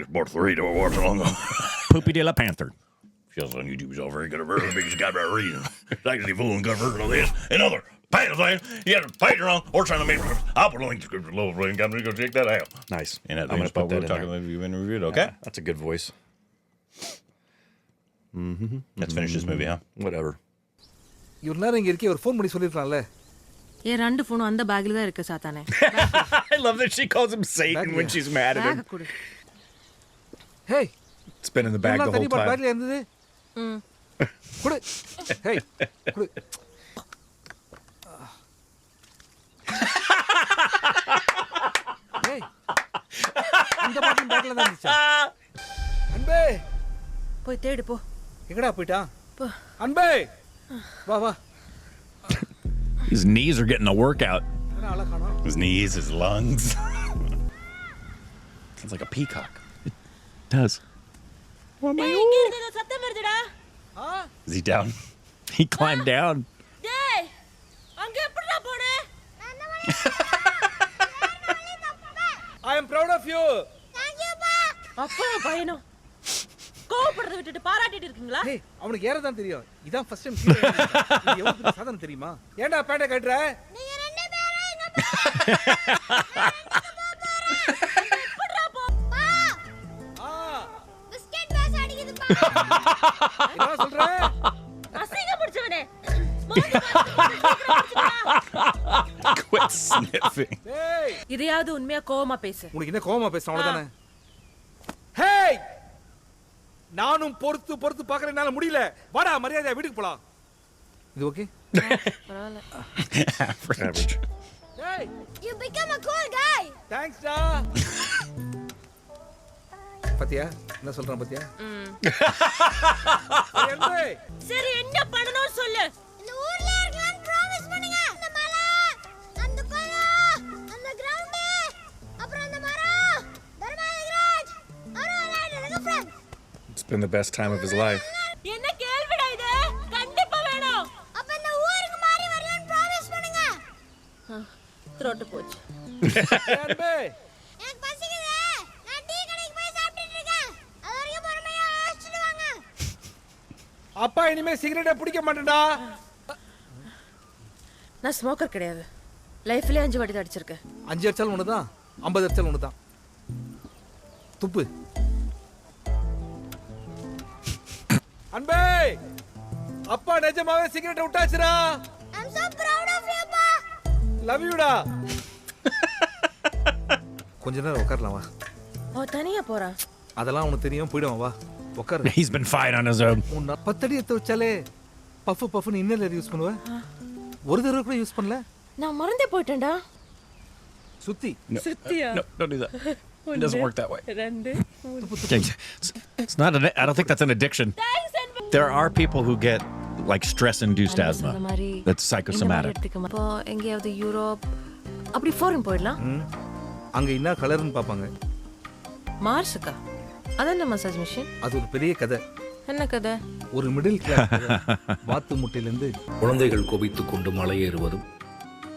just bought 3 that we're watching on. Poopy de la Panther. Shows on YouTube is all very good version because you got that reason. It's actually fooling good version of this and other pages things. You have to page around or trying to make. I'll put a link to the below so you can go check that out. Nice. And that I'm going to put that in talking there. about you've been reviewed. Okay, that's a good voice. Let's finish this movie, huh? Whatever. இவ்வளவு நேரம் இங்க இருக்கே ஒரு phone பண்ணி சொல்லிருக்கலாம்ல. ஏன் ரெண்டு ஃபோனும் அந்த பேக்ல தான் இருக்கு சாத்தானே. I love that she calls him Satan when she's mad at him. Hey. It's been in the bag the whole time. பேக்ல இருந்தது. குடு. Hey. குடு. Hey. இந்த பாட்டில் பேக்ல தான் இருந்துச்சு. அன்பே. போய் தேடு போ. எங்கடா போய்ட்டான்? போ. அன்பே. வா வா. His knees are getting a workout. His knees, his lungs. Sounds like a peacock. It does. Is he down? He climbed down. I am proud of you. Thank you, Pa. அப்பா பையனோ. கோபப்படுறத விட்டுட்டு பாராட்டிட்டு இருக்கீங்களா? ஏய், அவனுக்கு ஏற தான் தெரியும். இதான் ஃபர்ஸ்ட் டைம் கீழ ஏறுறது. இது எவ்வளவு சாதனை தெரியுமா? ஏன்டா பேண்ட கட்டற? நீங்க ரெண்டு பேரும் எங்க போறீங்க? பிஸ்கட் பாஸ் அடிக்குது பா. என்ன சொல்ற? அசிங்க பிடிச்சவனே. Quit sniffing. ஏய், இதையாவது உண்மையா கோவமா பேசு. உனக்கு என்ன கோவமா பேசுற அவ்வளவுதானே? ஹேய்! நானும் பொறுத்து பார்க்கற என்னால முடியல. வாடா மரியாதையா வீட்டுக்கு போலாம். இது ஓகே? பரவாயில்லை. Average. ஏய், You become a cool guy. Thanks டா. பாத்தியா? என்ன சொல்றான் பாத்தியா? ஏய், சரி என்ன பண்ணனும் சொல்லு. இந்த ஊர்ல இருக்கலாம் ப்ராமிஸ் பண்ணுங்க. அந்த மலை, அந்த குளம், அந்த கிரவுண்ட், அப்புறம் அந்த மரம், தர்மராஜ், அவரோட friend. It's been the best time of his life. என்ன கேள்விடா இது? கண்டிப்பா வேணும். அப்ப இந்த ஊருக்கு மாறி வரலாம்னு ப்ராமிஸ் பண்ணுங்க. த்ரோட் போச்சு. அன்பே. எனக்கு பசிக்குது. நான் டீ கடைக்கு போய் சாப்பிட்டுட்டு இருக்கேன். அது வரைக்கும் பொறுமையா யோசிச்சுட்டு வாங்க. அப்பா இனிமே சிகரெட்டை பிடிக்க மாட்டேன்டா. நான் ஸ்மோக்கர் கிடையாது. லைஃப்லயே 5 வாட்டி அடிச்சிருக்கேன். 5 அடிச்சாலும் ஒண்ணுதான், 50 அடிச்சாலும் ஒண்ணுதான். துப்பு. அன்பே, அப்பா நிஜமாவே சிகரெட்டை விட்டாச்சுடா. I'm so proud of you, Pa. Love யூடா. கொஞ்ச நேரம் உட்காரலாம் வா. அவ தனியா போறா. அதெல்லாம் உனக்கு தெரியும், போய்டுவான் வா. உட்காரு. He's been fine on his own. உன்ன 10 அடி எடுத்து வச்சாலே பஃப்னு இன்னலர் யூஸ் பண்ணுவ. ஒரு தடவை கூட யூஸ் பண்ணல. நான் மறந்தே போயிட்டேன்டா. சுத்தி. Sathya? No, don't do that. It doesn't work that way. ரெண்டு. It's not I don't think that's an addiction. There are people who get like stress-induced asthma. That's psychosomatic. இப்போ எங்கேயாவது யூரோப் அப்படி ஃபாரின் போயிடலாம். அங்க என்ன கலர்னு பாப்பாங்க. மார்ஸுக்கா? அதான் மசாஜ் மிஷின். அது ஒரு பெரிய கதை. என்ன கதை? ஒரு மிடில் கிளாஸ் வாத்து முட்டையிலிருந்து குழந்தைகள் கோபித்துக் கொண்டு மலையேறுவதும்,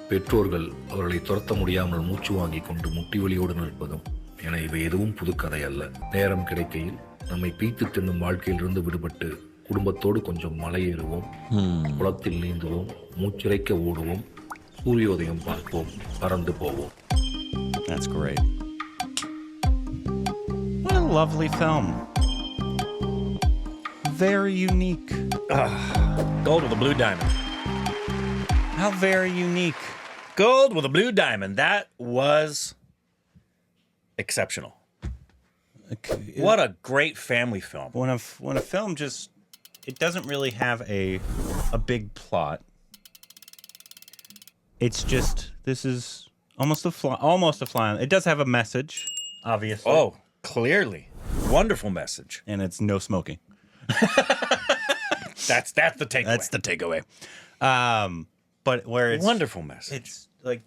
பெற்றோர்கள் அவர்களை துரத்த முடியாமல் மூச்சு வாங்கி கொண்டு முட்டி வலியோடு நிற்பதும் என இவை எதுவும் புதுக்கதை அல்ல. நேரம் கிடைக்கையில் நம்மை பீத்து தின்னும் வாழ்க்கையிலிருந்து விடுபட்டு குடும்பத்தோடு கொஞ்சம் மலையேறுவோம், குளத்தில் நீந்துவோம், மூச்சிறைக்க ஓடுவோம், சூரியோதயம் பார்ப்போம், பறந்து போவோம். That's great. What a lovely film. Very unique. Gold with a blue diamond. How very unique. Gold with a blue diamond. That was exceptional. What a great family film. When a film just, it doesn't really have a big plot. It's just, this is almost a fly. It does have a message, obviously. Oh, clearly. Wonderful message. And it's no smoking. That's the takeaway. That's the takeaway. But where it's wonderful message. It's like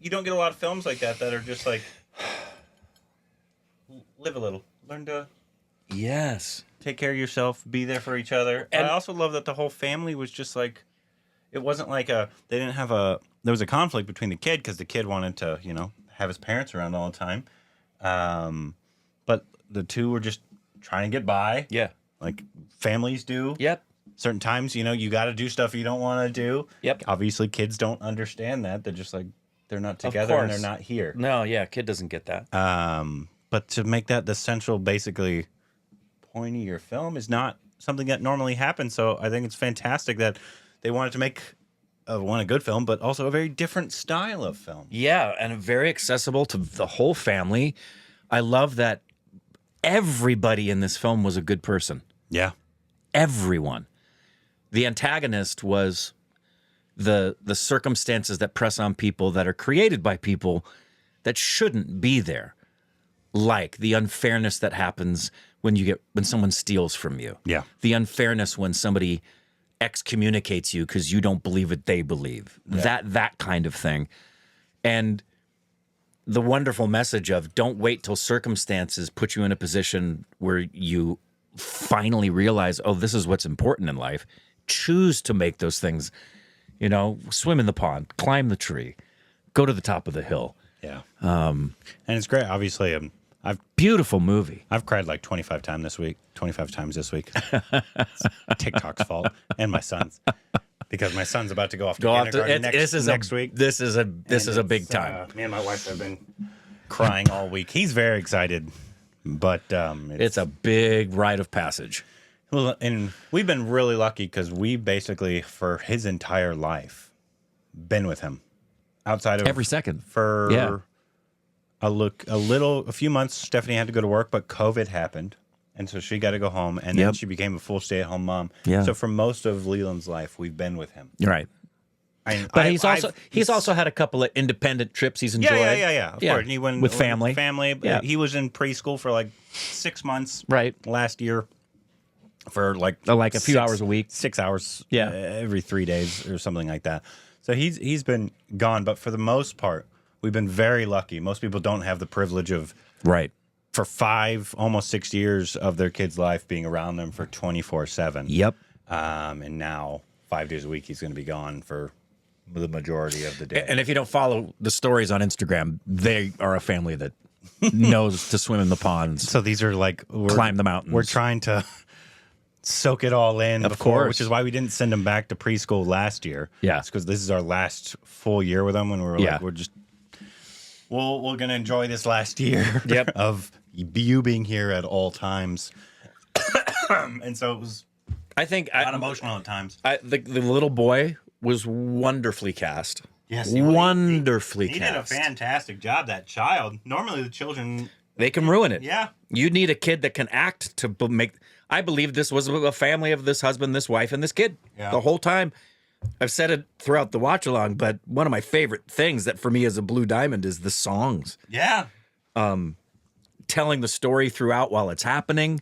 you don't get a lot of films like that are just like live a little, learn to Yes. take care of yourself, be there for each other. And I also love that the whole family was just like, it wasn't like they didn't have there was a conflict between the kid because the kid wanted to, have his parents around all the time. But the two were just trying to get by. Yeah. Like families do. Yep. Certain times, you know, you got to do stuff you don't want to do. Yep. Obviously, kids don't understand that. They're just like, they're not together and they're not here. No, yeah, kid doesn't get that. But to make that the central, basically, point of your film is not something that normally happens. So I think it's fantastic that they wanted to make a good film, but also a very different style of film. Yeah, and very accessible to the whole family. I love that everybody in this film was a good person. Yeah. Everyone. The antagonist was the circumstances that press on people that are created by people that shouldn't be there. Like the unfairness that happens when someone steals from you. Yeah. The unfairness when somebody excommunicates you because you don't believe what they believe. Yeah. That kind of thing. And the wonderful message of don't wait till circumstances put you in a position where you finally realize, oh, this is what's important in life. Choose to make those things, you know, swim in the pond, climb the tree, go to the top of the hill. Yeah. And it's great. Obviously, beautiful movie. I've cried like 25 times this week. It's TikTok's fault and my son's, because my son's about to go off to kindergarten next week. This is a big time. Me and my wife have been crying all week. He's very excited, but it's a big rite of passage. Well, and we've been really lucky because we basically, for his entire life, been with him outside of every second for a few months. Stephanie had to go to work, but COVID happened, and so she got to go home, and then she became a full stay-at-home mom. Yeah. So for most of Leland's life, we've been with him. You're right. But he's also had a couple of independent trips he's enjoyed. Yeah. Of course. And he went with family. Yeah. He was in preschool for like 6 months. Right. Last year. For like a few hours a week, 6 hours, every 3 days or something like that. So he's been gone, but for the most part, we've been very lucky. Most people don't have the privilege of for 5, almost 6 years of their kid's life being around them for 24/7. Yep. And now 5 days a week he's going to be gone for the majority of the day. And if you don't follow the stories on Instagram, they are a family that knows to swim in the ponds. So these are like climb the mountains. We're trying to soak it all in of course, which is why we didn't send him back to preschool last year. Yeah, it's because this is our last full year with him, and we're like, we're gonna enjoy this last year of you being here at all times. And so it was, I think, not emotional at times. The little boy was wonderfully cast. Yes, wonderfully cast. He did a fantastic job. That child. Normally the children, they can ruin it. Yeah, you need a kid that can act to make. I believe this was a family of this husband, this wife, and this kid the whole time. I've said it throughout the watch along, but one of my favorite things that for me is a blue diamond is the songs. Yeah. Telling the story throughout while it's happening.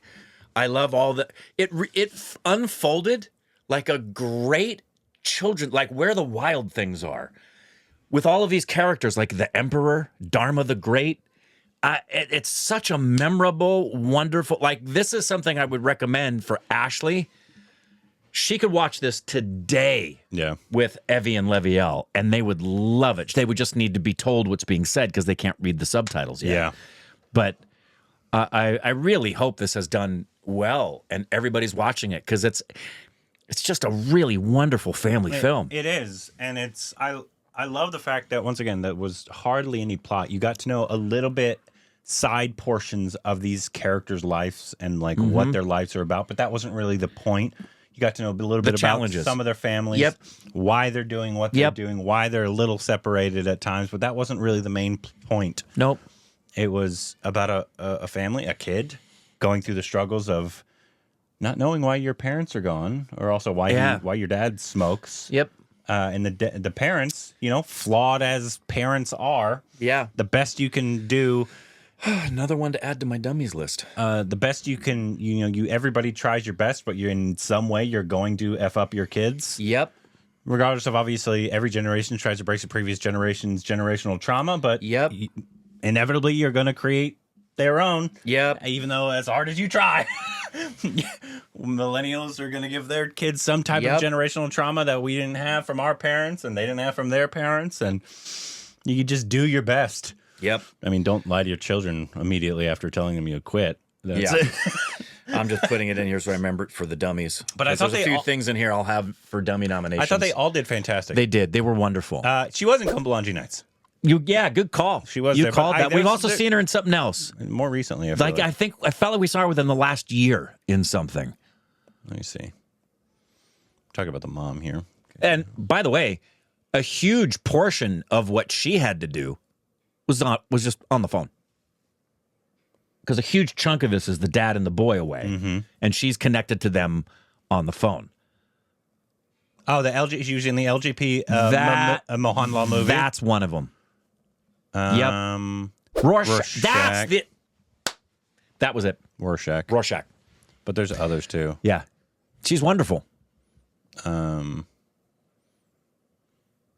I love all the it unfolded like a great children, like Where the Wild Things Are, with all of these characters like the Emperor, Dharma the Great. It's such a memorable, wonderful, like this is something I would recommend for Ashley. She could watch this today with Evie and Leviel, and they would love it. They would just need to be told what's being said because they can't read the subtitles yet. Yeah. But I really hope this has done well and everybody's watching it because it's just a really wonderful family film. It is. And I love the fact that, once again, that was hardly any plot. You got to know a little bit side portions of these characters' lives and like what their lives are about, but that wasn't really the point. You got to know a little bit about some of their families, why they're doing what they're doing, why they're a little separated at times, but that wasn't really the main point. Nope. It was about a family, a kid, going through the struggles of not knowing why your parents are gone, or also why your dad smokes. Yep. And the parents, you know, flawed as parents are, the best you can do. Another one to add to my dummies list. The best you can, everybody tries your best, but in some way you're going to F up your kids. Yep. Regardless of, obviously, every generation tries to break the previous generation's generational trauma, but inevitably you're going to create their own. Yep. Even though as hard as you try. Millennials are going to give their kids some type of generational trauma that we didn't have from our parents and they didn't have from their parents, and you just do your best. Yep. I mean, don't lie to your children immediately after telling them you quit. Yeah. I'm just putting it in here so I remember it for the dummies. But I thought there's a they few all- things in here I'll have for dummy nominations. I thought they all did fantastic. They did. They were wonderful. She was in Kumbalanji Nights. Yeah, good call. She was You there, but called that. We've there's- also seen her in something else. More recently, I feel Like I felt like we saw her within the last year in something. Let me see. Talk about the mom here. And by the way, a huge portion of what she had to do was just on the phone. Because a huge chunk of this is the dad and the boy away, and she's connected to them on the phone. Oh, the LG. She was in the LGP Mohanlal movie. That's one of them. Yep. Rorschach. That's the. That was it. Rorschach. But there's others too. Yeah, she's wonderful.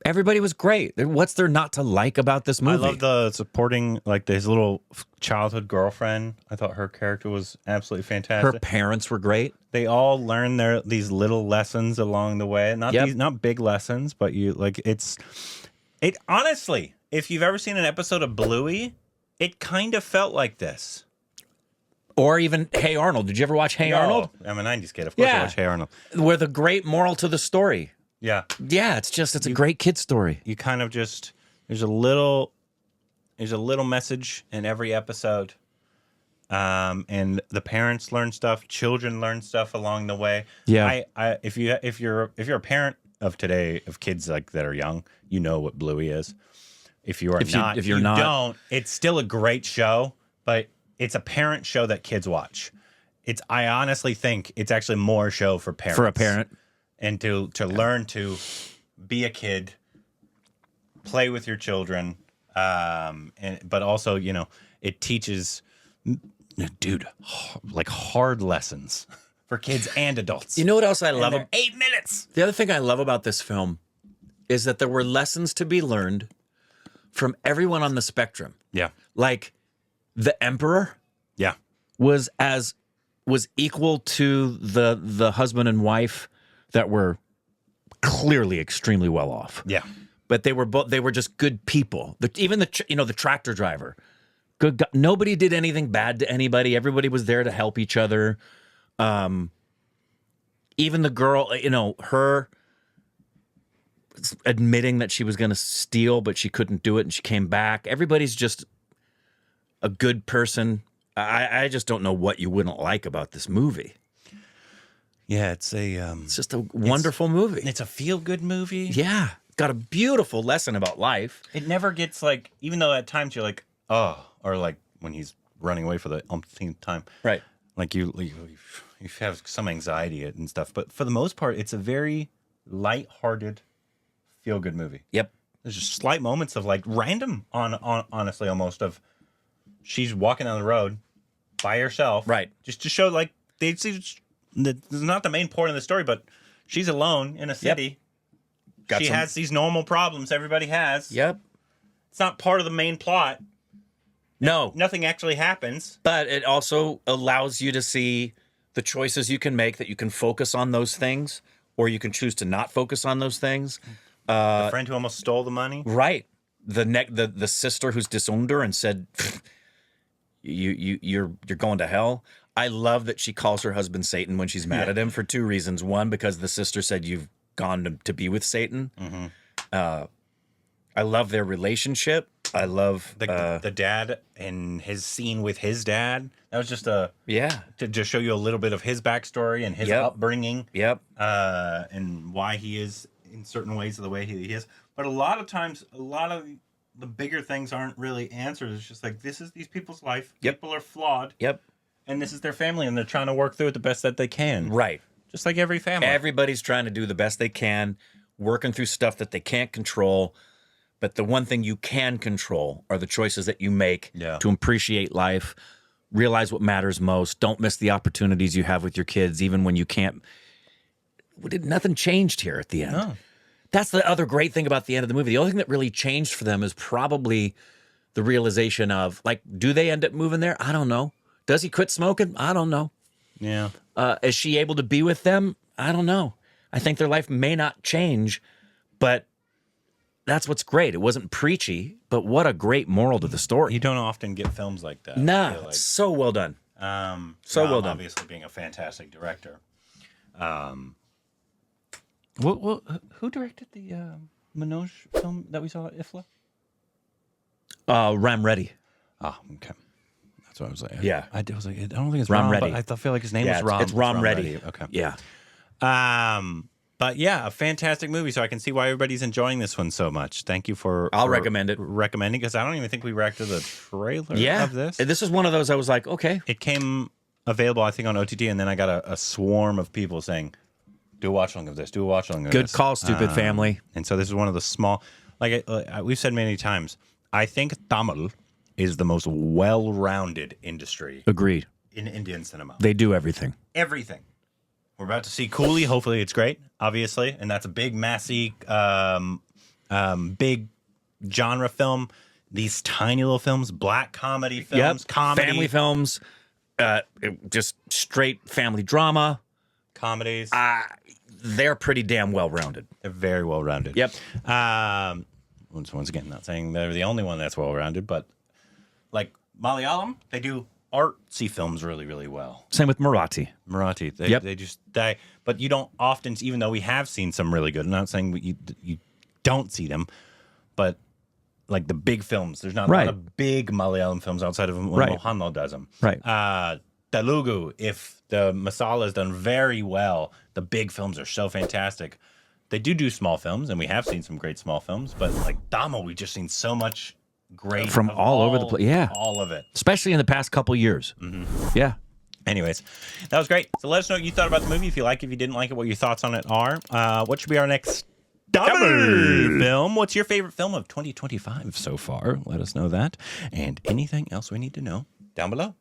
Everybody was great. What's there not to like about this movie? I love the supporting, like his little childhood girlfriend. I thought her character was absolutely fantastic. Her parents were great. They all learn these little lessons along the way. Not big lessons, but it honestly, if you've ever seen an episode of Bluey, it kind of felt like this. Or even Hey Arnold. Did you ever watch Hey Arnold? I'm a 90s kid. Of course I watch Hey Arnold. Where the great moral to the story. Yeah. Yeah, it's a great kid story. You kind of just there's a little message in every episode. And the parents learn stuff, children learn stuff along the way. Yeah. If you're a parent of today of kids like that are young, you know what Bluey is. If you're not, don't. It's still a great show, but it's a parent show that kids watch. I honestly think it's actually more a show for parents. For a parent. And to learn to be a kid, play with your children, but also, it teaches, dude, like hard lessons for kids and adults. You know what else I love? 8 minutes. The other thing I love about this film is that there were lessons to be learned from everyone on the spectrum. Yeah. Like the Emperor. Yeah. Was equal to the husband and wife that were clearly extremely well off. Yeah. But they were just good people. Even the tractor driver, good guy. Nobody did anything bad to anybody. Everybody was there to help each other. Even the girl, her admitting that she was going to steal, but she couldn't do it, and she came back. Everybody's just a good person. I just don't know what you wouldn't like about this movie. Yeah, it's just a wonderful movie. It's a feel-good movie. Yeah. Got a beautiful lesson about life. It never gets like, even though at times you're like, oh, or like when he's running away for the umpteenth time. Right. Like you have some anxiety and stuff. But for the most part, it's a very light-hearted, feel-good movie. Yep. There's just slight moments of like random, honestly, almost of she's walking down the road by herself. Right. Just to show like, this is not the main point of the story, but she's alone in a city. Yep. She has these normal problems everybody has. Yep. It's not part of the main plot. No. Nothing actually happens. But it also allows you to see the choices you can make, that you can focus on those things, or you can choose to not focus on those things. The friend who almost stole the money. Right. The sister who's disowned her and said, you're going to hell. I love that she calls her husband Satan when she's mad at him for two reasons. One, because the sister said you've gone to be with Satan. Mm-hmm. I love their relationship. I love the dad and his scene with his dad. That was just to just show you a little bit of his backstory and his upbringing. Yep. And why he is in certain ways the way he is. But a lot of times, a lot of the bigger things aren't really answers. It's just like, this is these people's life. Yep. People are flawed. Yep. And this is their family, and they're trying to work through it the best that they can. Right. Just like every family. Everybody's trying to do the best they can, working through stuff that they can't control. But the one thing you can control are the choices that you make to appreciate life, realize what matters most. Don't miss the opportunities you have with your kids, even when you can't. Nothing changed here at the end. No. That's the other great thing about the end of the movie. The only thing that really changed for them is probably the realization of, like, do they end up moving there? I don't know. Does he quit smoking? I don't know. Yeah. Is she able to be with them? I don't know. I think their life may not change, but that's what's great. It wasn't preachy, but what a great moral to the story. You don't often get films like that. Nah, it's so well done. So well Ram done. Obviously being a fantastic director. Who directed the Manoj film that we saw at IFLA? Ram Reddy. Oh, okay. That's what I was like. Yeah. I was like, I don't think it's Ram Ram, Reddy. but I feel like his name Yeah, was Ram. it's Ram Reddy. Okay. Yeah. But yeah, a fantastic movie. So I can see why everybody's enjoying this one so much. Thank you for recommend it. Recommending, because I don't even think we reacted to the trailer Yeah. of this. This is one of those I was like, okay. It came available, I think, on OTT, and then I got a swarm of people saying, "Do a watch along of this. Do a watch along of Good this." call, stupid family. And so this is one of the small, we've said many times. I think Tamil is the most well-rounded industry Agreed. in Indian cinema. They do everything. Everything. We're about to see Coolie. Hopefully, it's great. Obviously, and that's a big, massy, big genre film. These tiny little films, black comedy films, comedy family films, just straight family drama. comedies. They're pretty damn well rounded. They're very well rounded. Yep. Once again, not saying they're the only one that's well rounded, but like Malayalam, they do artsy films really, really well. Same with Marathi. Marathi, Yep. but you don't often, even though we have seen some really good. I'm not saying you don't see them, but like the big films, there's not a Right. lot of big Malayalam films outside of when Right. Mohanlal does them. Right. Telugu, if the masala is done very well, the big films are so fantastic. They do small films, and we have seen some great small films, but like Tamil, we've just seen so much great From of all over the place. Yeah. all of it. Especially in the past couple years. Yeah. Anyways, that was great. So let us know what you thought about the movie. If you like it, if you didn't like it, what your thoughts on it are. What should be our next film? What's your favorite film of 2025 so far? Let us know that. And anything else we need to know down below.